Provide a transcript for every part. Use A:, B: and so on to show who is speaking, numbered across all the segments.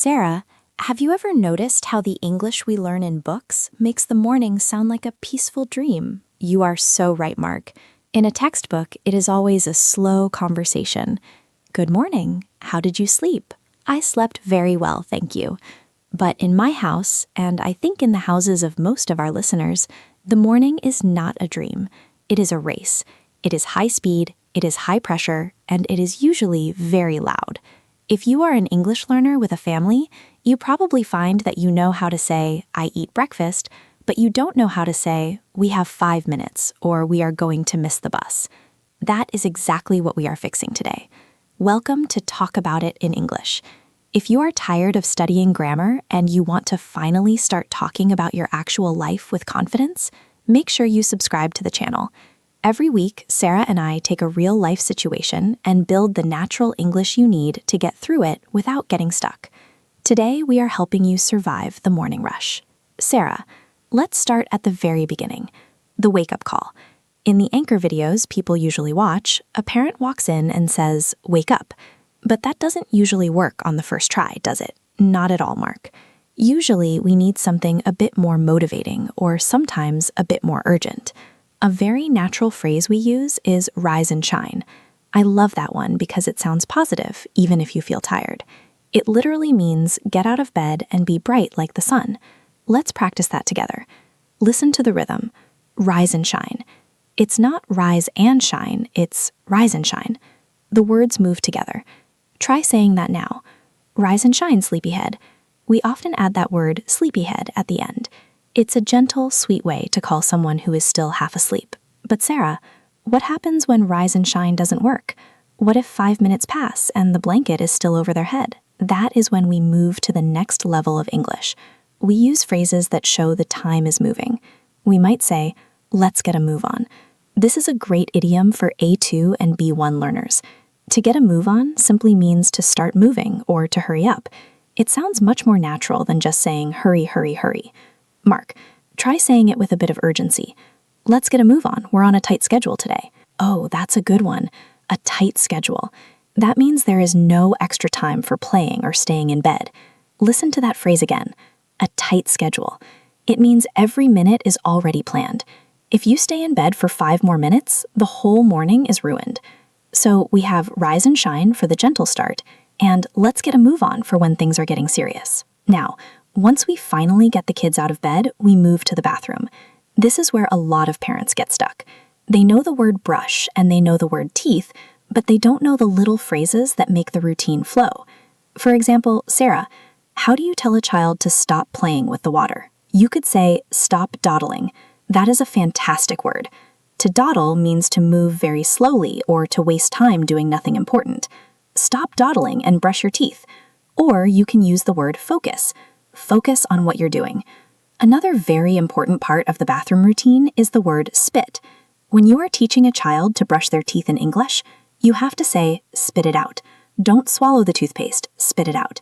A: Sarah, have you ever noticed how the English we learn in books makes the morning sound like a peaceful dream? You are so right, Mark. In a textbook, it is always a slow conversation. Good morning. How did you sleep? I slept very well, thank you. But in my house, and I think in the houses of most of our listeners, the morning is not a dream. It is a race. It is high speed, it is high pressure, and it is usually very loud. If you are an English learner with a family, you probably find that you know how to say, I eat breakfast, but you don't know how to say, we have 5 minutes, or we are going to miss the bus. That is exactly what we are fixing today. Welcome to Talk About It in English. If you are tired of studying grammar and you want to finally start talking about your actual life with confidence, make sure you subscribe to the channel. Every week, Sarah and I take a real-life situation and build the natural English you need to get through it without getting stuck. Today, we are helping you survive the morning rush. Sarah, let's start at the very beginning, the wake-up call. In the anchor videos people usually watch, a parent walks in and says, wake up. But that doesn't usually work on the first try, does it? Not at all, Mark. Usually, we need something a bit more motivating or sometimes a bit more urgent. A very natural phrase we use is rise and shine. I love that one because it sounds positive, even if you feel tired. It literally means get out of bed and be bright like the sun. Let's practice that together. Listen to the rhythm. Rise and shine. It's not rise and shine, it's rise and shine. The words move together. Try saying that now. Rise and shine, sleepyhead. We often add that word sleepyhead at the end. It's a gentle, sweet way to call someone who is still half asleep. But Sarah, what happens when rise and shine doesn't work? What if 5 minutes pass and the blanket is still over their head? That is when we move to the next level of English. We use phrases that show the time is moving. We might say, let's get a move on. This is a great idiom for A2 and B1 learners. To get a move on simply means to start moving or to hurry up. It sounds much more natural than just saying hurry, hurry, hurry. Mark, try saying it with a bit of urgency. Let's get a move on. We're on a tight schedule today. Oh, that's a good one. A tight schedule. That means there is no extra time for playing or staying in bed. Listen to that phrase again. A tight schedule. It means every minute is already planned. If you stay in bed for 5 more minutes, the whole morning is ruined. So we have rise and shine for the gentle start, and let's get a move on for when things are getting serious. Now, once we finally get the kids out of bed, we move to the bathroom. This is where a lot of parents get stuck. They know the word brush and they know the word teeth, but they don't know the little phrases that make the routine flow. For example, Sarah, how do you tell a child to stop playing with the water? You could say, stop dawdling. That is a fantastic word. To dawdle means to move very slowly or to waste time doing nothing important. Stop dawdling and brush your teeth. Or you can use the word focus. Focus on what you're doing. Another very important part of the bathroom routine is the word spit. When you are teaching a child to brush their teeth in English, you have to say, spit it out. Don't swallow the toothpaste, spit it out.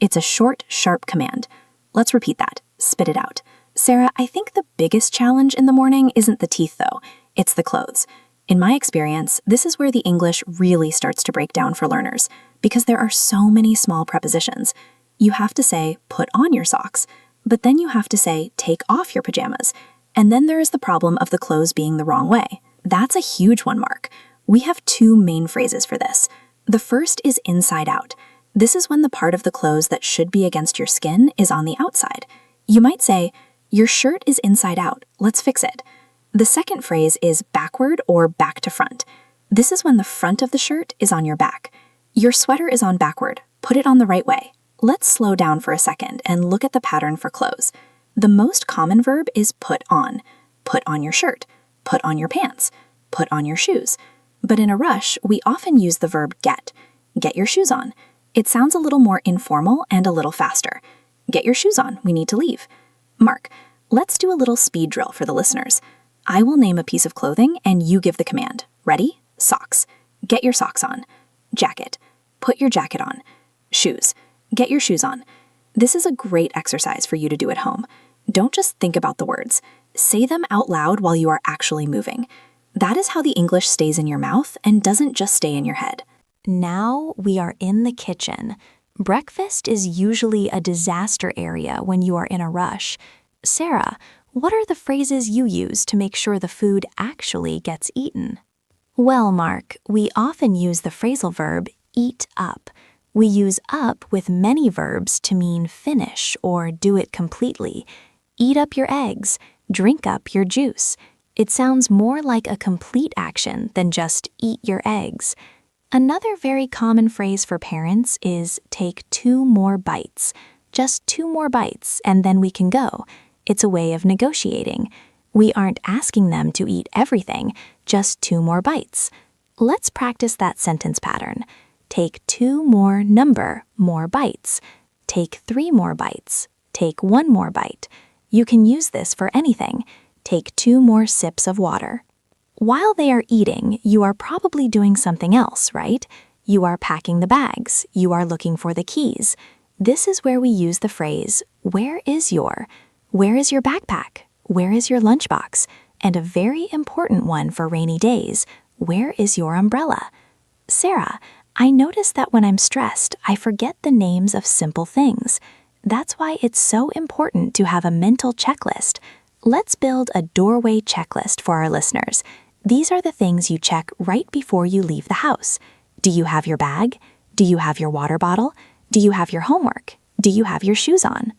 A: It's a short, sharp command. Let's repeat that, spit it out. Sarah, I think the biggest challenge in the morning isn't the teeth though, it's the clothes. In my experience, this is where the English really starts to break down for learners, because there are so many small prepositions. You have to say, put on your socks, but then you have to say, take off your pajamas. And then there is the problem of the clothes being the wrong way. That's a huge one, Mark. We have 2 main phrases for this. The first is inside out. This is when the part of the clothes that should be against your skin is on the outside. You might say, your shirt is inside out, let's fix it. The second phrase is backward or back to front. This is when the front of the shirt is on your back. Your sweater is on backward, put it on the right way. Let's slow down for a second and look at the pattern for clothes. The most common verb is put on. Put on your shirt, put on your pants, put on your shoes. But in a rush, we often use the verb get. Get your shoes on. It sounds a little more informal and a little faster. Get your shoes on, we need to leave. Mark, let's do a little speed drill for the listeners. I will name a piece of clothing and you give the command. Ready? Socks. Get your socks on. Jacket. Put your jacket on. Shoes. Get your shoes on. This is a great exercise for you to do at home. Don't just think about the words. Say them out loud while you are actually moving. That is how the English stays in your mouth and doesn't just stay in your head. Now we are in the kitchen. Breakfast is usually a disaster area when you are in a rush. Sarah, what are the phrases you use to make sure the food actually gets eaten? Well, Mark, we often use the phrasal verb eat up. We use up with many verbs to mean finish or do it completely. Eat up your eggs, drink up your juice. It sounds more like a complete action than just eat your eggs. Another very common phrase for parents is take 2 more bites. Just 2 more bites and then we can go. It's a way of negotiating. We aren't asking them to eat everything, just 2 more bites. Let's practice that sentence pattern. Take 2 more more bites. Take 3 more bites. Take 1 more bite. You can use this for anything. Take 2 more sips of water. While they are eating, you are probably doing something else, right? You are packing the bags. You are looking for the keys. This is where we use the phrase, where is your? Where is your backpack? Where is your lunchbox? And a very important one for rainy days, where is your umbrella? Sarah, I notice that when I'm stressed, I forget the names of simple things. That's why it's so important to have a mental checklist. Let's build a doorway checklist for our listeners. These are the things you check right before you leave the house. Do you have your bag? Do you have your water bottle? Do you have your homework? Do you have your shoes on?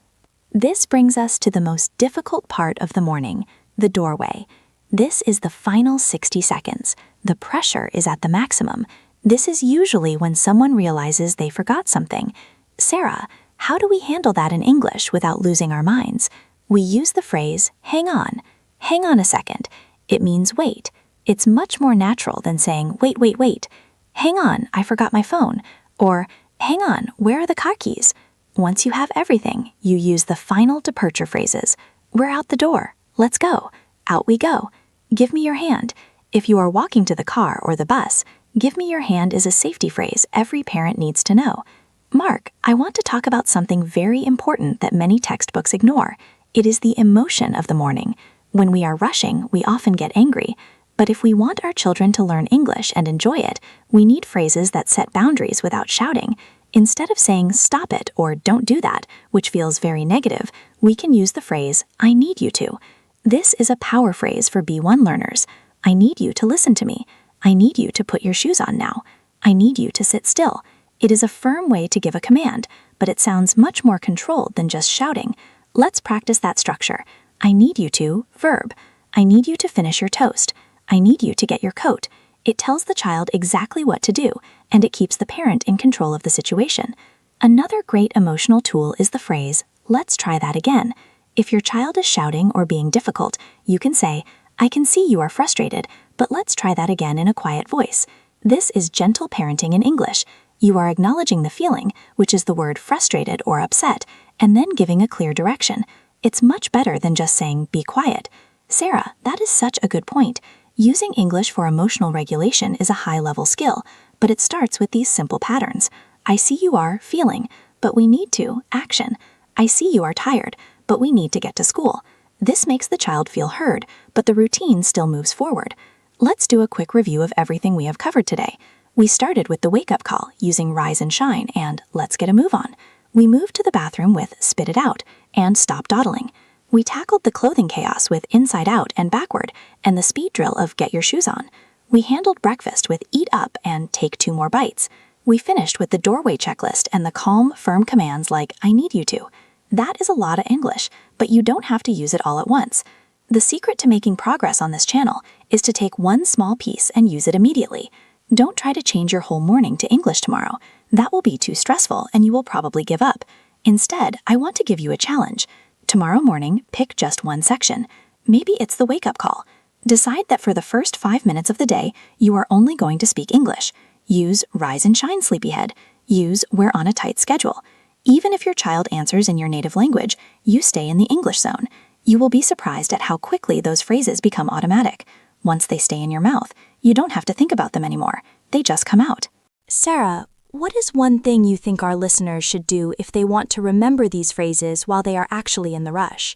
A: This brings us to the most difficult part of the morning, the doorway. This is the final 60 seconds. The pressure is at the maximum. This is usually when someone realizes they forgot something. Sarah, how do we handle that in English without losing our minds? We use the phrase, hang on. Hang on a second. It means wait. It's much more natural than saying, wait. Hang on, I forgot my phone. Or, hang on, where are the car keys? Once you have everything, you use the final departure phrases. We're out the door. Let's go. Out we go. Give me your hand. If you are walking to the car or the bus, give me your hand is a safety phrase every parent needs to know. Mark, I want to talk about something very important that many textbooks ignore. It is the emotion of the morning. When we are rushing, we often get angry. But if we want our children to learn English and enjoy it, we need phrases that set boundaries without shouting. Instead of saying stop it or don't do that, which feels very negative, we can use the phrase I need you to. This is a power phrase for B1 learners. I need you to listen to me. I need you to put your shoes on now. I need you to sit still. It is a firm way to give a command, but it sounds much more controlled than just shouting. Let's practice that structure. I need you to, verb. I need you to finish your toast. I need you to get your coat. It tells the child exactly what to do, and it keeps the parent in control of the situation. Another great emotional tool is the phrase, let's try that again. If your child is shouting or being difficult, you can say, I can see you are frustrated, but let's try that again in a quiet voice. This is gentle parenting in English. You are acknowledging the feeling, which is the word frustrated or upset, and then giving a clear direction. It's much better than just saying, be quiet. Sarah, that is such a good point. Using English for emotional regulation is a high-level skill, but it starts with these simple patterns. I see you are feeling, but we need to, action. I see you are tired, but we need to get to school. This makes the child feel heard, but the routine still moves forward. Let's do a quick review of everything we have covered today. We started with the wake-up call using rise and shine and let's get a move on. We moved to the bathroom with spit it out and stop dawdling. We tackled the clothing chaos with inside out and backward and the speed drill of get your shoes on. We handled breakfast with eat up and take 2 more bites. We finished with the doorway checklist and the calm, firm commands like I need you to. That is a lot of English, but you don't have to use it all at once. The secret to making progress on this channel is to take one small piece and use it immediately. Don't try to change your whole morning to English tomorrow. That will be too stressful and you will probably give up. Instead, I want to give you a challenge. Tomorrow morning, pick just one section. Maybe it's the wake-up call. Decide that for the first 5 minutes of the day, you are only going to speak English. Use rise and shine, sleepyhead. Use we're on a tight schedule. Even if your child answers in your native language, you stay in the English zone. You will be surprised at how quickly those phrases become automatic. Once they stay in your mouth, you don't have to think about them anymore. They just come out. Sarah, what is one thing you think our listeners should do if they want to remember these phrases while they are actually in the rush?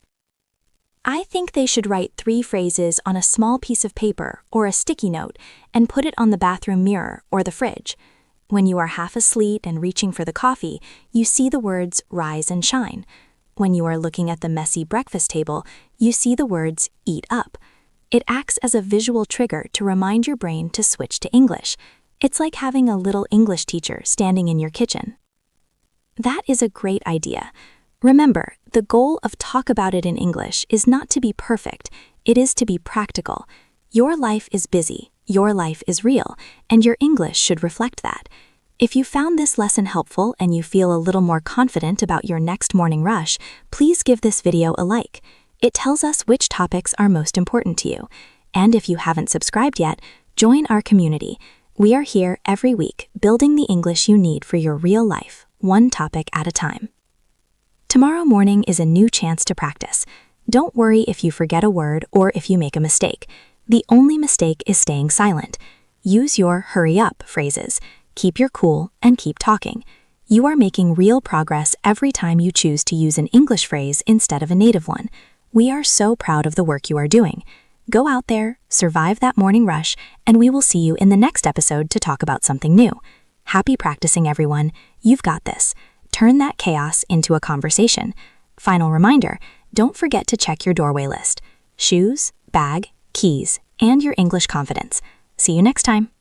A: I think they should write 3 phrases on a small piece of paper or a sticky note and put it on the bathroom mirror or the fridge. When you are half asleep and reaching for the coffee, you see the words rise and shine. When you are looking at the messy breakfast table, you see the words eat up. It acts as a visual trigger to remind your brain to switch to English. It's like having a little English teacher standing in your kitchen. That is a great idea. Remember, the goal of Talk About It in English is not to be perfect, it is to be practical. Your life is busy, your life is real, and your English should reflect that. If you found this lesson helpful and you feel a little more confident about your next morning rush, please give this video a like. It tells us which topics are most important to you. And if you haven't subscribed yet, join our community. We are here every week, building the English you need for your real life, one topic at a time. Tomorrow morning is a new chance to practice. Don't worry if you forget a word or if you make a mistake. The only mistake is staying silent. Use your hurry up phrases. Keep your cool and keep talking. You are making real progress every time you choose to use an English phrase instead of a native one. We are so proud of the work you are doing. Go out there, survive that morning rush, and we will see you in the next episode to talk about something new. Happy practicing, everyone. You've got this. Turn that chaos into a conversation. Final reminder, don't forget to check your doorway list. Shoes, bag, keys, and your English confidence. See you next time.